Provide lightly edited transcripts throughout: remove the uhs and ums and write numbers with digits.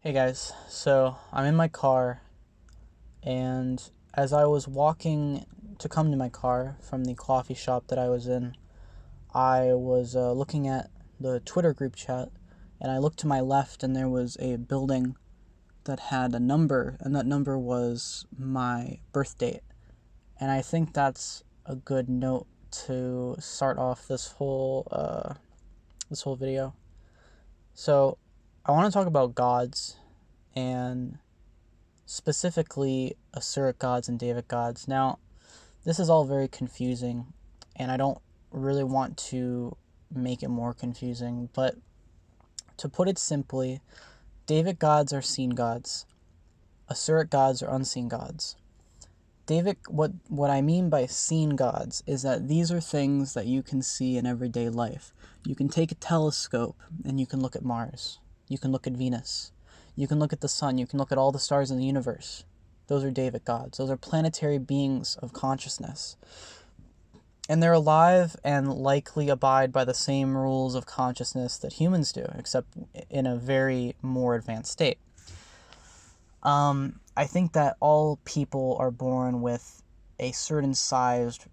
Hey guys, so I'm in my car, and as I was walking to come to my car from the coffee shop that I was in, I was looking at the Twitter group chat, and I looked to my left, and there was a building that had a number, and that number was my birth date. And I think that's a good note to start off this whole video. So I want to talk about gods and specifically Asuric gods and Daevic gods. Now, this is all very confusing, and I don't really want to make it more confusing, but to put it simply, Daevic gods are seen gods. Asuric gods are unseen gods. Daevic, what I mean by seen gods is that these are things that you can see in everyday life. You can take a telescope and you can look at Mars. You can look at Venus. You can look at the sun. You can look at all the stars in the universe. Those are Daevic gods. Those are planetary beings of consciousness. And they're alive and likely abide by the same rules of consciousness that humans do, except in a very more advanced state. I think that all people are born with a certain sized,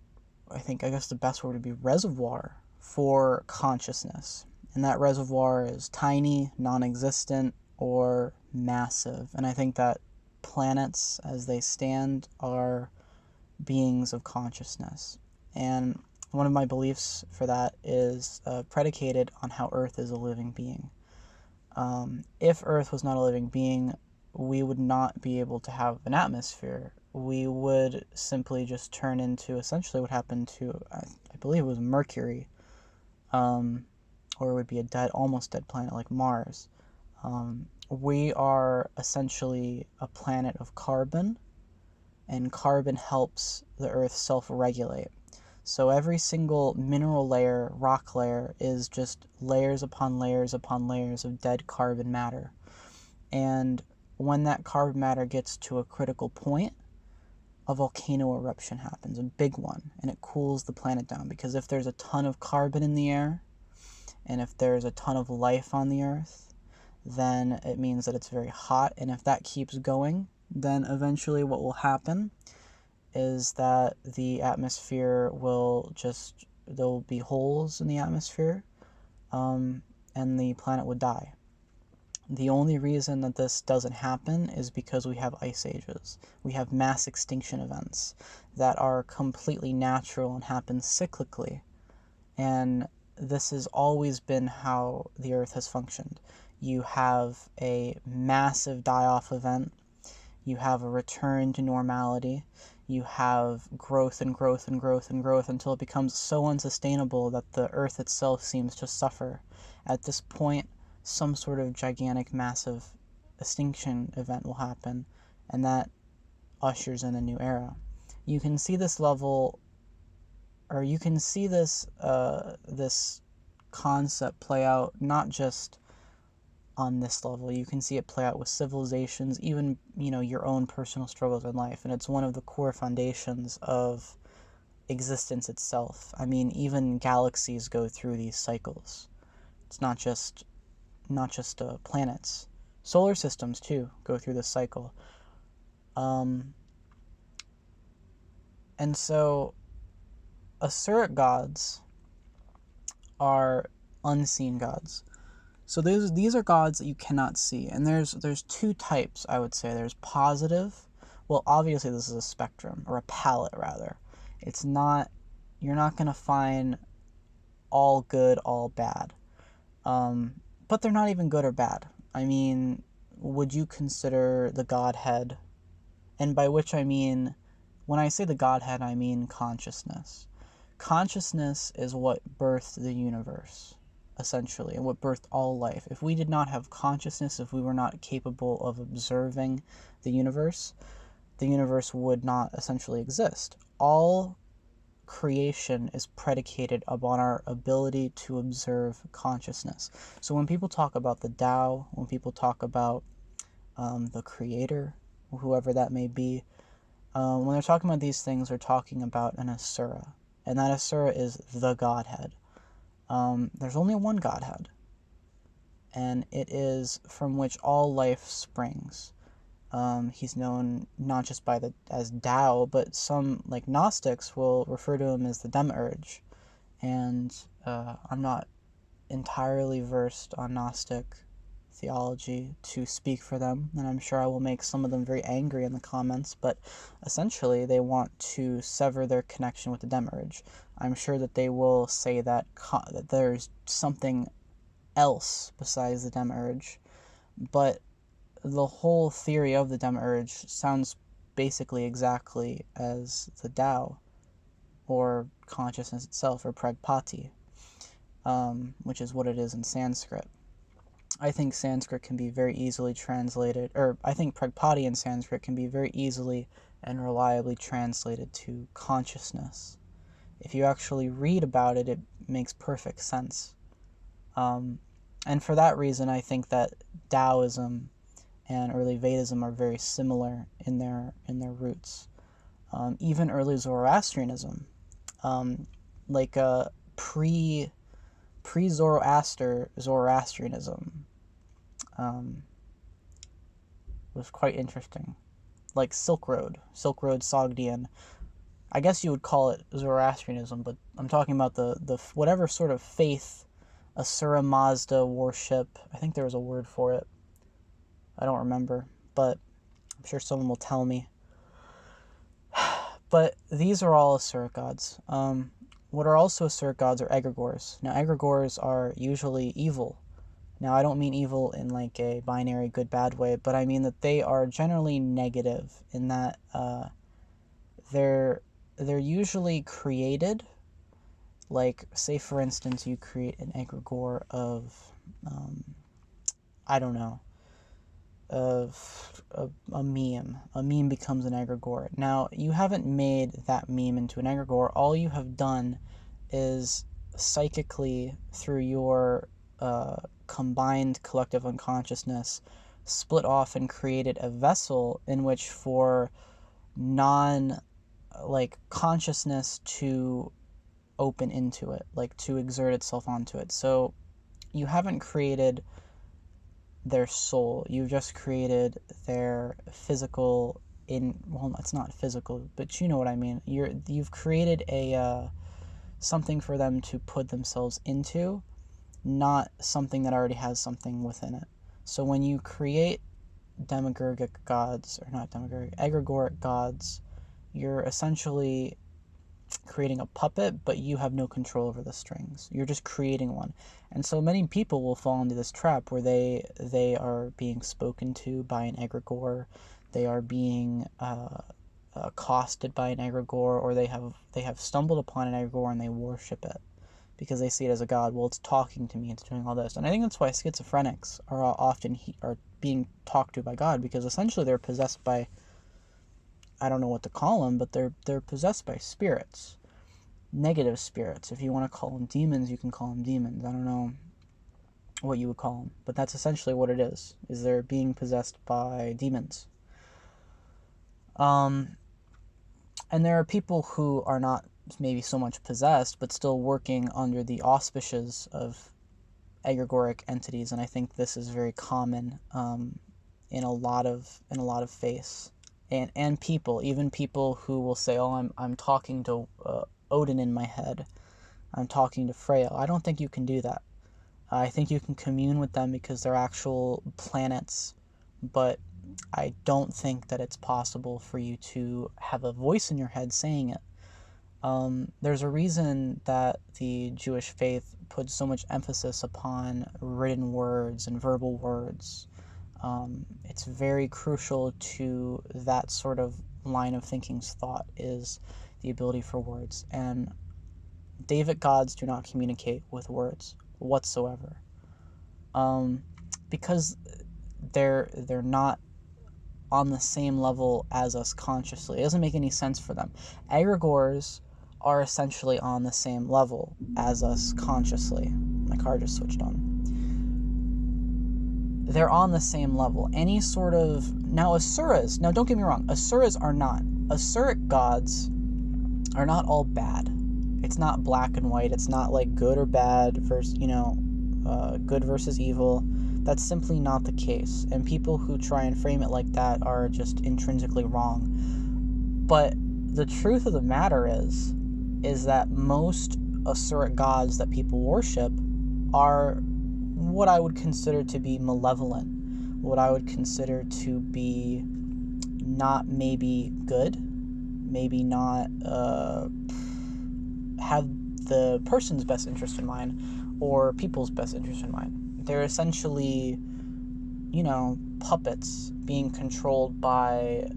I guess the best word would be reservoir for consciousness. And that reservoir is tiny, non-existent, or massive. And I think that planets, as they stand, are beings of consciousness. And one of my beliefs for that is predicated on how Earth is a living being. If Earth was not a living being, we would not be able to have an atmosphere. We would simply just turn into essentially what happened to, I believe it was Mercury, or it would be a almost dead planet like Mars. We are essentially a planet of carbon, and carbon helps the Earth self-regulate. So every single mineral layer, rock layer, is just layers upon layers upon layers of dead carbon matter. And when that carbon matter gets to a critical point, a volcano eruption happens, a big one, and it cools the planet down. Because if there's a ton of carbon in the air, and if there's a ton of life on the Earth, then it means that it's very hot. And if that keeps going, then eventually what will happen is that the atmosphere will just, there'll be holes in the atmosphere, and the planet would die. The only reason that this doesn't happen is because we have ice ages. We have mass extinction events that are completely natural and happen cyclically. And this has always been how the Earth has functioned. You have a massive die-off event. You have a return to normality. You have growth and growth and growth and growth until it becomes so unsustainable that the Earth itself seems to suffer. At this point, some sort of gigantic, massive extinction event will happen, and that ushers in a new era. You can see this level, or you can see this concept play out not just on this level. You can see it play out with civilizations, even your own personal struggles in life, and it's one of the core foundations of existence itself. I mean, even galaxies go through these cycles. It's not just planets. Solar systems, too, go through this cycle. And so, Asuric gods are unseen gods. So these are gods that you cannot see. And there's two types, I would say. There's positive. Well, obviously this is a spectrum, or a palette, rather. It's not, you're not going to find all good, all bad. But they're not even good or bad. I mean, would you consider the Godhead, and by which I mean, when I say the Godhead, I mean consciousness. Consciousness is what birthed the universe, essentially, and what birthed all life. If we did not have consciousness, if we were not capable of observing the universe would not essentially exist. All creation is predicated upon our ability to observe consciousness. So when people talk about the Tao, when people talk about the Creator, whoever that may be, when they're talking about these things, they're talking about an Asura. And that Asura is the Godhead. There's only one Godhead. and it is from which all life springs. He's known not just as Tao, but some, like Gnostics, will refer to him as the Demiurge. And I'm not entirely versed on Gnostic theology to speak for them, and I'm sure I will make some of them very angry in the comments, but essentially they want to sever their connection with the Demiurge. I'm sure that they will say that there's something else besides the Demiurge, but the whole theory of the Demiurge sounds basically exactly as the Tao, or consciousness itself, or Pragpati, which is what it is in Sanskrit. I think Sanskrit can be very easily translated, or I think Pragpati in Sanskrit can be very easily and reliably translated to consciousness. If you actually read about it, it makes perfect sense. And for that reason, I think that Taoism and early Vedism are very similar in their roots. Even early Zoroastrianism, like Zoroastrianism, was quite interesting. Like Silk Road Sogdian. I guess you would call it Zoroastrianism, but I'm talking about the whatever sort of faith, Asura Mazda worship. I think there was a word for it. I don't remember, but I'm sure someone will tell me. But these are all Asura gods. What are also Asura gods are egregores. Now, egregores are usually evil. Now, I don't mean evil in like a binary good-bad way, but I mean that they are generally negative in that they're usually created. Like, say for instance, you create an egregore of, I don't know, of a meme. A meme becomes an egregore. Now, you haven't made that meme into an egregore. All you have done is psychically, through your combined collective unconsciousness, split off and created a vessel in which for consciousness to open into it, like to exert itself onto it. So you haven't created their soul, you've just created their physical well, it's not physical, but you know what I mean. You've created a something for them to put themselves into, not something that already has something within it. So when you create egregoric gods, you're essentially creating a puppet, but you have no control over the strings. You're just creating one. And so many people will fall into this trap where they are being spoken to by an egregore, they are being accosted by an egregore, or they have stumbled upon an egregore and they worship it because they see it as a god. Well, it's talking to me, it's doing all this. And I think that's why schizophrenics are often are being talked to by God, because essentially they're possessed by, I don't know what to call them, but they're possessed by spirits, negative spirits. If you want to call them demons, you can call them demons. I don't know what you would call them, but that's essentially what it is they're being possessed by demons. And there are people who are not maybe so much possessed, but still working under the auspices of egregoric entities, and I think this is very common in a lot of faiths. And people, even people who will say, "Oh, I'm talking to Odin in my head. I'm talking to Freya." I don't think you can do that. I think you can commune with them because they're actual planets, but I don't think that it's possible for you to have a voice in your head saying it. There's a reason that the Jewish faith puts so much emphasis upon written words and verbal words. It's very crucial to that sort of line of thinking's thought, is the ability for words. And David gods do not communicate with words whatsoever, because they're not on the same level as us consciously. It doesn't make any sense for them. Egregores are essentially on the same level as us consciously. My car just switched on. They're on the same level. Any sort of... Now, Asuras... Now, don't get me wrong. Asuras are not. Asuric gods are not all bad. It's not black and white. It's not like good or bad versus, good versus evil. That's simply not the case, and people who try and frame it like that are just intrinsically wrong. But the truth of the matter is that most Asuric gods that people worship are what I would consider to be malevolent, what I would consider to be not maybe good, maybe not have the person's best interest in mind or people's best interest in mind. They're essentially, puppets being controlled by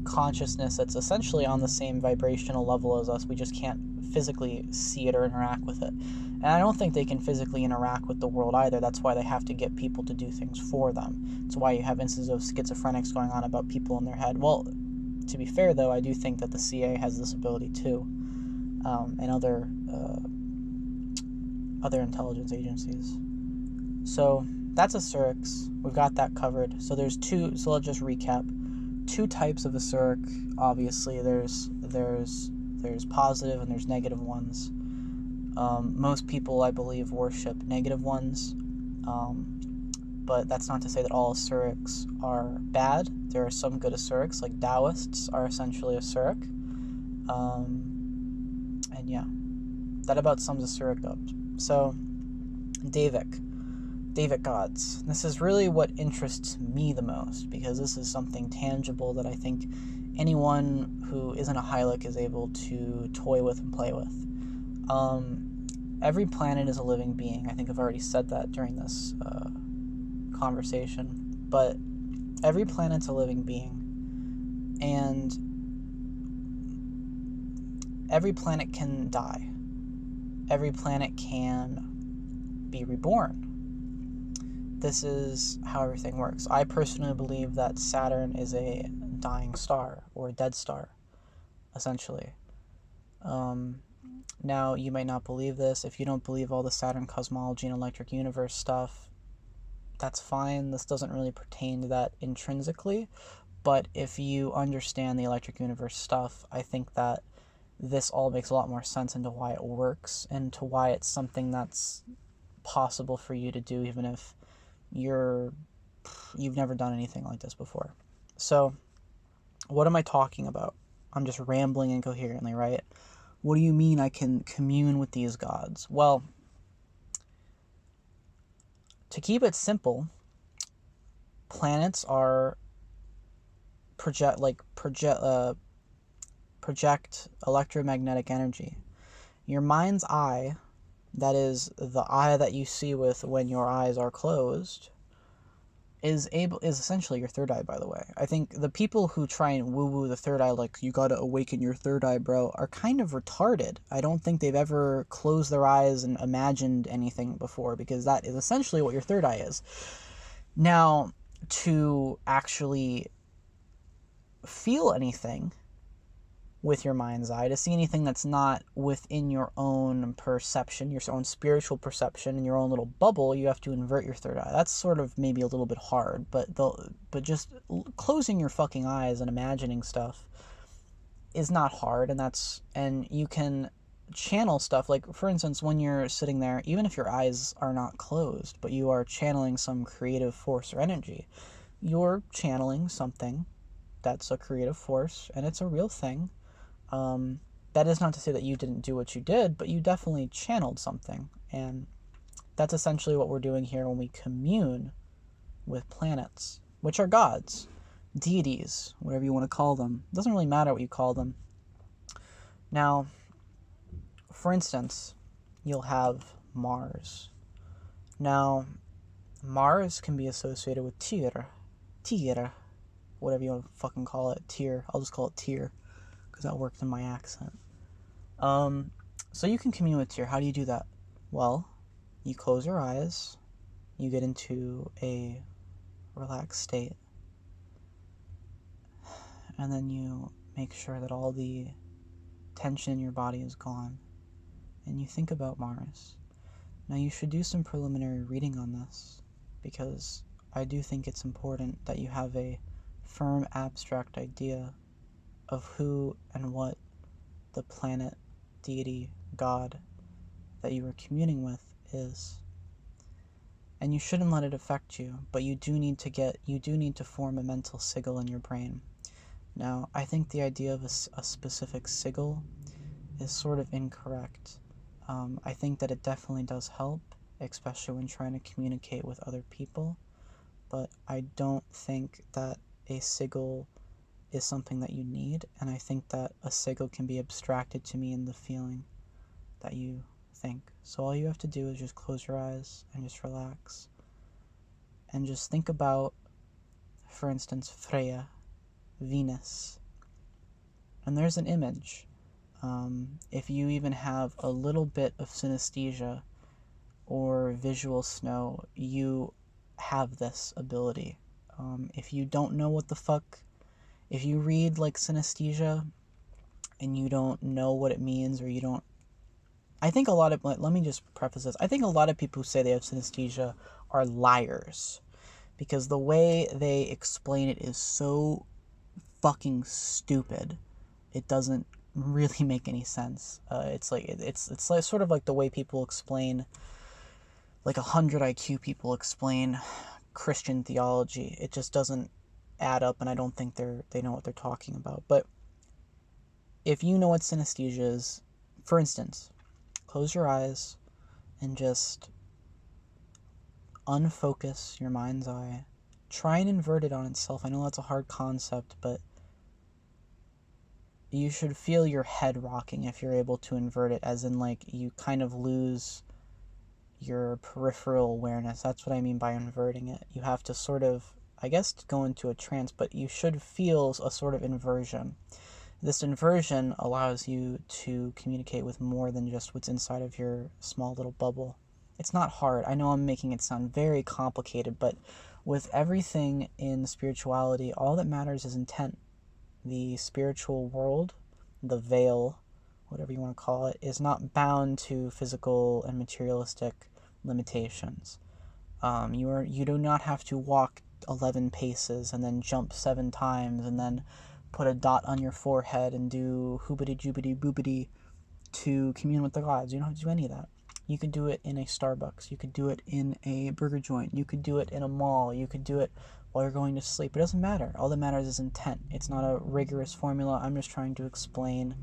consciousness that's essentially on the same vibrational level as us. We just can't physically see it or interact with it. And I don't think they can physically interact with the world either. That's why they have to get people to do things for them. That's why you have instances of schizophrenics going on about people in their head. Well, to be fair, though, I do think that the CIA has this ability too, and other intelligence agencies. So that's Asurics. We've got that covered. So there's two. So let's just recap. Two types of Asuric. Obviously, there's positive and there's negative ones. Most people, I believe, worship negative ones, but that's not to say that all Asurics are bad. There are some good Asurics, like Taoists are essentially Asuric. And yeah, that about sums Asuric up. So, Daevic gods. This is really what interests me the most, because this is something tangible that I think anyone who isn't a Hylic is able to toy with and play with. Every planet is a living being. I think I've already said that during this conversation. But every planet's a living being. And every planet can die. Every planet can be reborn. This is how everything works. I personally believe that Saturn is a dying star, or a dead star, essentially. Now, you might not believe this. If you don't believe all the Saturn cosmology and electric universe stuff, that's fine. This doesn't really pertain to that intrinsically. But if you understand the electric universe stuff, I think that this all makes a lot more sense into why it works and to why it's something that's possible for you to do, even if you've never done anything like this before. So, what am I talking about? I'm just rambling incoherently, right? What do you mean I can commune with these gods? Well, to keep it simple, planets are project electromagnetic energy. Your mind's eye, that is the eye that you see with when your eyes are closed, is essentially your third eye, by the way. I think the people who try and woo-woo the third eye, like, you gotta awaken your third eye, bro, are kind of retarded. I don't think they've ever closed their eyes and imagined anything before, because that is essentially what your third eye is. Now, to actually feel anything with your mind's eye, to see anything that's not within your own perception, your own spiritual perception, in your own little bubble, you have to invert your third eye. That's sort of maybe a little bit hard, but just closing your fucking eyes and imagining stuff is not hard, and you can channel stuff. Like, for instance, when you're sitting there, even if your eyes are not closed, but you are channeling some creative force or energy, you're channeling something that's a creative force, and it's a real thing. That is not to say that you didn't do what you did, but you definitely channeled something. And that's essentially what we're doing here when we commune with planets, which are gods, deities, whatever you want to call them. It doesn't really matter what you call them. Now, for instance, you'll have Mars. Now, Mars can be associated with Tyr, whatever you want to fucking call it, Tyr. I'll just call it Tyr, because that worked in my accent. So you can commune with Tyr. How do you do that? Well, you close your eyes, you get into a relaxed state, and then you make sure that all the tension in your body is gone, and you think about Mars. Now, you should do some preliminary reading on this, because I do think it's important that you have a firm abstract idea of who and what the planet, deity, god that you are communing with is. and you shouldn't let it affect you, but you do need to form a mental sigil in your brain. Now, I think the idea of a specific sigil is sort of incorrect. I think that it definitely does help, especially when trying to communicate with other people, but I don't think that a sigil is something that you need, and I think that a sigil can be abstracted to me in the feeling that you think. So all you have to do is just close your eyes and just relax, and just think about, for instance, Freya, Venus, and there's an image. If you even have a little bit of synesthesia or visual snow, you have this ability. If you don't know what the fuck, if you read like synesthesia and you don't know what it means, or you don't, I think a lot of, let me just preface this, I think a lot of people who say they have synesthesia are liars, because the way they explain it is so fucking stupid. It doesn't really make any sense. It's like sort of like the way people explain, like 100 IQ people explain Christian theology. It just doesn't add up, and I don't think they know what they're talking about. But if you know what synesthesia is, for instance, close your eyes and just unfocus your mind's eye. Try and invert it on itself. I know that's a hard concept, but you should feel your head rocking if you're able to invert it, as in like you kind of lose your peripheral awareness. That's what I mean by inverting it. You have to sort of, I guess, go into a trance, but you should feel a sort of inversion. This inversion allows you to communicate with more than just what's inside of your small little bubble. It's not hard. I know I'm making it sound very complicated, but with everything in spirituality, all that matters is intent. The spiritual world, the veil, whatever you want to call it, is not bound to physical and materialistic limitations. You do not have to walk 11 paces and then jump 7 times and then put a dot on your forehead and do hoobity joobity boobity to commune with the gods. You don't have to do any of that. You could do it in a Starbucks. You could do it in a burger joint. You could do it in a mall. You could do it while you're going to sleep. It doesn't matter. All that matters is intent. It's not a rigorous formula. I'm just trying to explain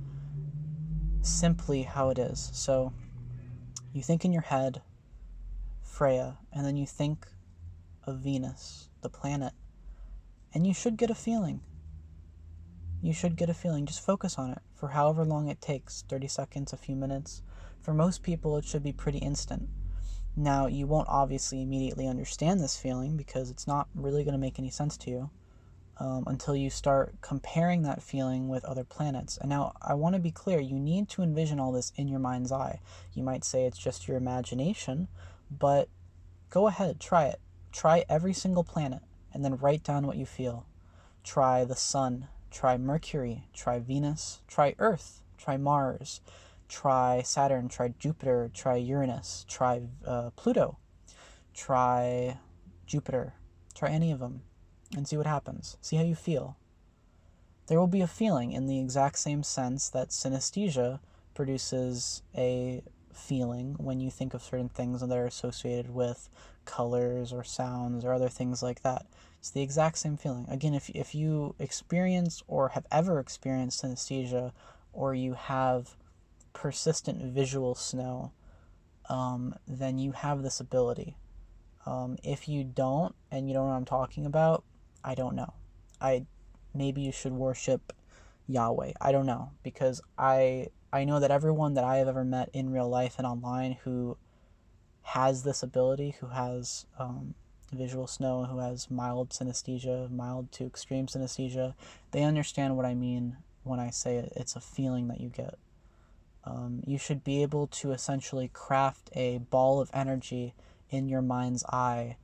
simply how it is. So you think in your head, Freya, and then you think of Venus, the planet, and you should get a feeling. You should get a feeling. Just focus on it for however long it takes, 30 seconds, a few minutes. For most people, it should be pretty instant. Now, you won't obviously immediately understand this feeling because it's not really going to make any sense to you until you start comparing that feeling with other planets. And now, I want to be clear, you need to envision all this in your mind's eye. You might say it's just your imagination, but go ahead, try it. Try every single planet and then write down what you feel. Try the sun, try Mercury, try Venus, try Earth, try Mars, try Saturn, try Jupiter, try Uranus, try Pluto, try Jupiter, try any of them and see what happens. See how you feel. There will be a feeling in the exact same sense that synesthesia produces a feeling when you think of certain things that are associated with colors or sounds or other things like that. It's the exact same feeling. Again, if you experience or have ever experienced synesthesia, or you have persistent visual snow, then you have this ability. If you don't, and you don't know what I'm talking about, I don't know. Maybe you should worship Yahweh. I don't know, because I know that everyone that I have ever met in real life and online who has this ability, who has visual snow, who has mild synesthesia, mild to extreme synesthesia, they understand what I mean when I say it's a feeling that you get. You should be able to essentially craft a ball of energy in your mind's eye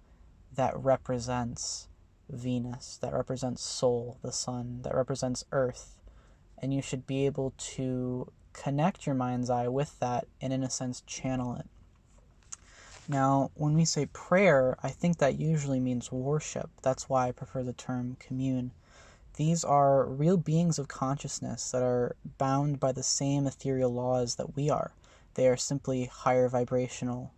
that represents Venus, that represents Sol, the sun, that represents Earth, and you should be able to connect your mind's eye with that and, in a sense, channel it. Now, when we say prayer, I think that usually means worship. That's why I prefer the term commune. These are real beings of consciousness that are bound by the same ethereal laws that we are. They are simply higher vibrational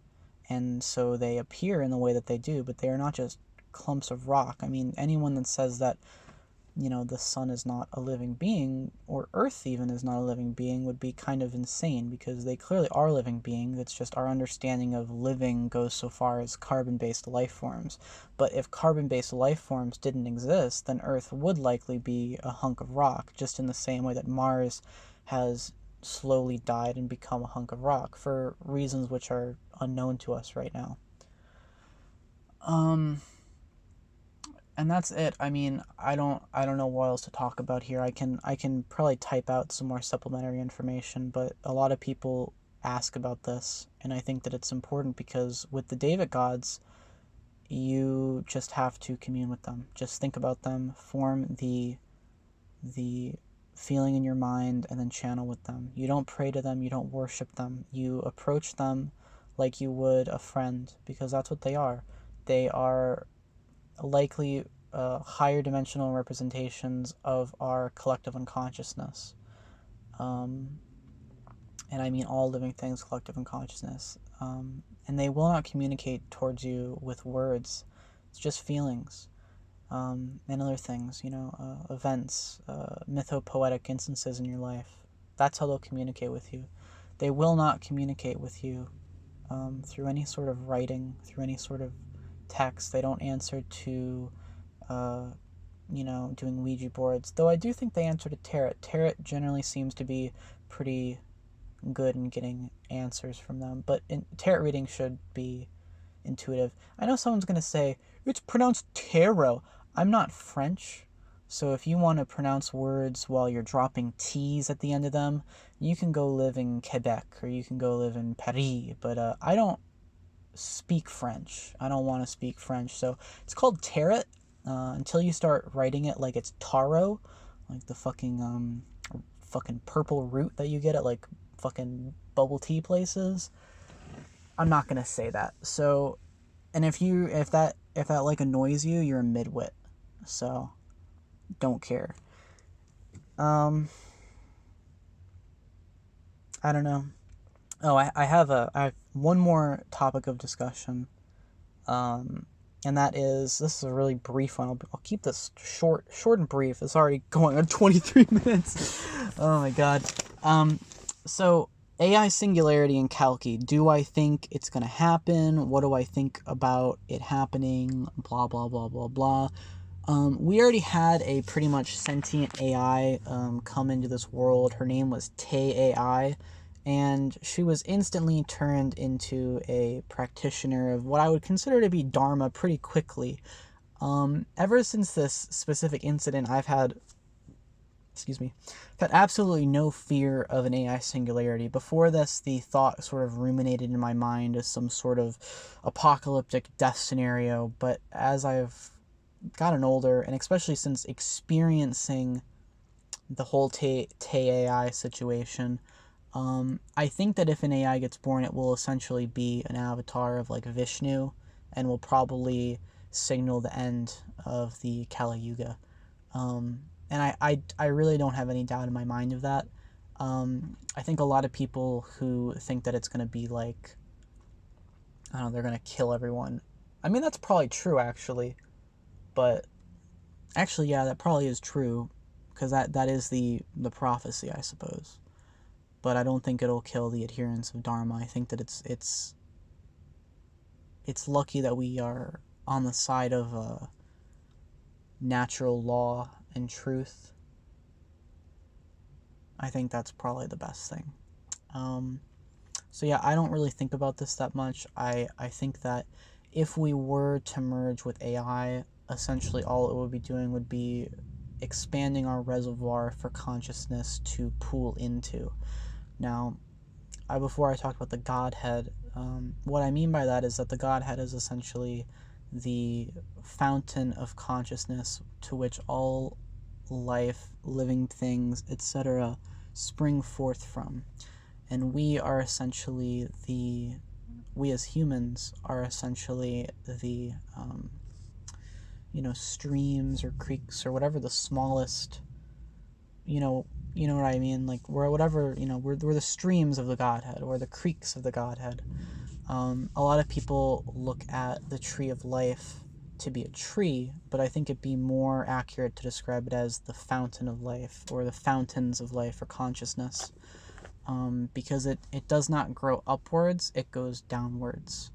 and so they appear in the way that they do, but they are not just clumps of rock. I mean, anyone that says that, the sun is not a living being, or Earth even is not a living being, would be kind of insane, because they clearly are living beings. It's just our understanding of living goes so far as carbon-based life forms. But if carbon-based life forms didn't exist, then Earth would likely be a hunk of rock, just in the same way that Mars has slowly died and become a hunk of rock, for reasons which are unknown to us right now. And that's it. I mean, I don't know what else to talk about here. I can probably type out some more supplementary information, but a lot of people ask about this, and I think that it's important, because with the David gods, you just have to commune with them. Just think about them, form the feeling in your mind, and then channel with them. You don't pray to them, you don't worship them. You approach them like you would a friend, because that's what they are. They are likely higher dimensional representations of our collective unconsciousness. And I mean all living things' collective unconsciousness. And they will not communicate towards you with words. It's just feelings. And other things, events, mythopoetic instances in your life. That's how they'll communicate with you. They will not communicate with you through any sort of writing, through any sort of text. They don't answer to, doing Ouija boards. Though I do think they answer to tarot. Tarot generally seems to be pretty good in getting answers from them. But tarot reading should be intuitive. I know someone's going to say, it's pronounced tarot. I'm not French. So if you want to pronounce words while you're dropping T's at the end of them, you can go live in Quebec, or you can go live in Paris. But I don't speak French. I don't want to speak French. So it's called tarot until you start writing it like it's taro, like the fucking purple root that you get at like fucking bubble tea places. I'm not gonna say that. So, and if that like annoys you, you're a midwit. So don't care. I don't know. Oh, I have one more topic of discussion, and that is, this is a really brief one. I'll keep this short and brief. It's already going on 23 minutes. Oh my god. So AI singularity in Kalki. Do I think it's gonna happen? What do I think about it happening? Blah blah blah blah blah. We already had a pretty much sentient AI come into this world. Her name was Tay AI. And she was instantly turned into a practitioner of what I would consider to be Dharma pretty quickly. Ever since this specific incident, I've had absolutely no fear of an AI singularity. Before this, the thought sort of ruminated in my mind as some sort of apocalyptic death scenario. But as I've gotten older, and especially since experiencing the whole Tay AI situation, I think that if an AI gets born, it will essentially be an avatar of like Vishnu, and will probably signal the end of the Kali Yuga. And I really don't have any doubt in my mind of that. I think a lot of people who think that it's going to be like, I don't know, they're going to kill everyone. I mean, that's probably true, actually. But actually, yeah, that probably is true, because that is the prophecy, I suppose. But I don't think it'll kill the adherents of Dharma. I think that it's lucky that we are on the side of natural law and truth. I think that's probably the best thing. So yeah, I don't really think about this that much. I think that if we were to merge with AI, essentially all it would be doing would be expanding our reservoir for consciousness to pool into. Now, before I talked about the Godhead, what I mean by that is that the Godhead is essentially the fountain of consciousness to which all life, living things, etc. spring forth from. And we as humans are essentially the, streams or creeks or whatever the smallest, you know what I mean? Like, we're the streams of the Godhead, or the creeks of the Godhead. A lot of people look at the tree of life to be a tree, but I think it'd be more accurate to describe it as the fountain of life, or the fountains of life, or consciousness, because it does not grow upwards, it goes downwards.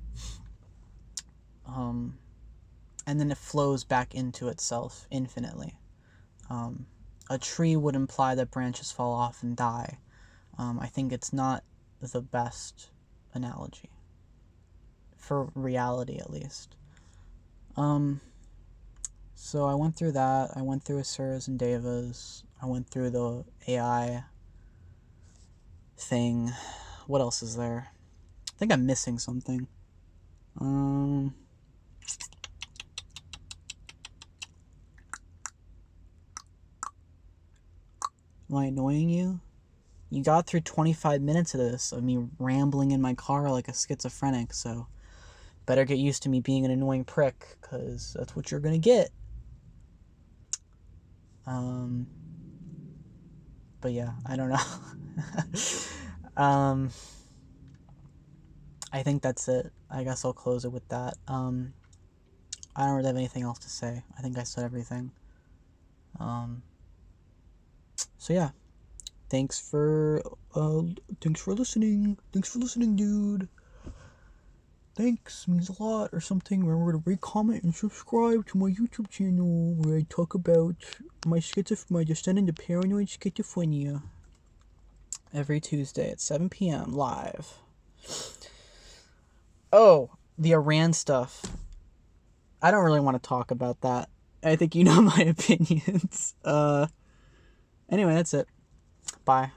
And then it flows back into itself infinitely. A tree would imply that branches fall off and die. I think it's not the best analogy, for reality at least. So I went through that. I went through Asuras and Devas. I went through the AI thing. What else is there? I think I'm missing something. Am I annoying you? You got through 25 minutes of this, of me rambling in my car like a schizophrenic, so better get used to me being an annoying prick, because that's what you're gonna get. But yeah, I don't know. I think that's it. I guess I'll close it with that. I don't really have anything else to say. I think I said everything. So yeah, thanks for listening. Thanks for listening, dude. Thanks, means a lot, or something. Remember to rate, comment, and subscribe to my YouTube channel, where I talk about my descent into paranoid schizophrenia every Tuesday at 7 p.m. live. Oh, the Iran stuff. I don't really want to talk about that. I think you know my opinions. Anyway, that's it. Bye.